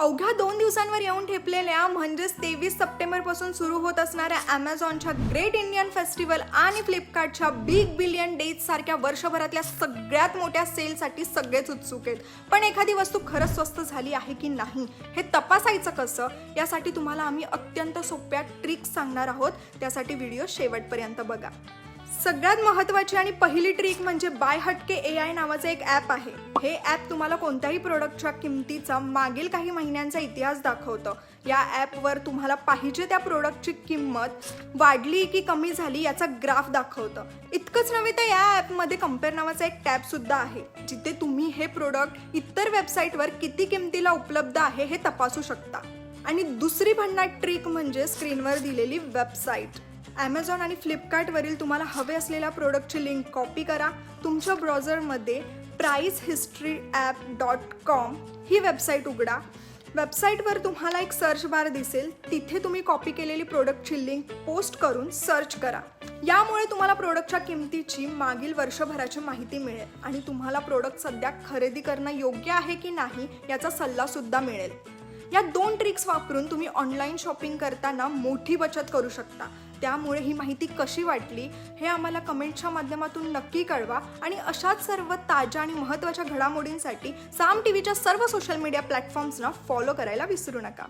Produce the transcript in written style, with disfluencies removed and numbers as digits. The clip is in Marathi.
अवघ्या 2 दिवसांवर येऊन ठेपलेल्या म्हणजेच 23 सप्टेंबरपासून सुरू होत असणाऱ्या ॲमेझॉनच्या ग्रेट इंडियन फेस्टिवल आणि फ्लिपकार्टच्या बिग बिलियन डेज सारख्या वर्षभरातल्या सगळ्यात मोठ्या सेलसाठी सगळेच उत्सुक आहेत. पण एखादी वस्तू खरंच स्वस्त झाली आहे की नाही हे तपासायचं कसं, यासाठी तुम्हाला आम्ही अत्यंत सोप्या ट्रिक्स सांगणार आहोत. त्यासाठी व्हिडिओ शेवटपर्यंत बघा. सगळ्यात महत्त्वाची आणि पहिली ट्रिक म्हणजे बाय हटके AI नावाचं एक ॲप आहे. हे ॲप तुम्हाला कोणत्याही प्रोडक्टच्या किमतीचा मागील काही महिन्यांचा इतिहास दाखवतं. या ॲपवर तुम्हाला पाहिजे त्या प्रोडक्टची किंमत वाढली की कमी झाली याचा ग्राफ दाखवतं. इतकंच नव्हे तर या ॲपमध्ये कम्पेअर नावाचा एक टॅबसुद्धा आहे, जिथे तुम्ही हे प्रोडक्ट इतर वेबसाईटवर किती किमतीला उपलब्ध आहे हे तपासू शकता. आणि दुसरी भन्नाट ट्रिक म्हणजे स्क्रीनवर दिलेली वेबसाईट. ॲमेझॉन आणि फ्लिपकार्टवरील तुम्हाला हवे असलेल्या प्रोडक्टची लिंक कॉपी करा, तुमच्या ब्राउझरमध्ये pricehistoryApp.com ही वेबसाईट उघडा. वेबसाईटवर तुम्हाला एक सर्च बार दिसेल, तिथे तुम्ही कॉपी केलेली प्रोडक्टची लिंक पोस्ट करून सर्च करा. यामुळे तुम्हाला प्रोडक्टच्या किमतीची मागील वर्षभराची माहिती मिळेल आणि तुम्हाला प्रोडक्ट सध्या खरेदी करणं योग्य आहे की नाही याचा सल्लासुद्धा मिळेल. या 2 ट्रिक्स वापरून तुम्ही ऑनलाईन शॉपिंग करताना मोठी बचत करू शकता. त्यामुळे ही माहिती कशी वाटली हे आम्हाला कमेंटच्या माध्यमातून नक्की कळवा आणि अशाच सर्व ताज्या आणि महत्त्वाच्या घडामोडींसाठी साम टीव्हीच्या सर्व सोशल मीडिया प्लॅटफॉर्म्सना फॉलो करायला विसरू नका.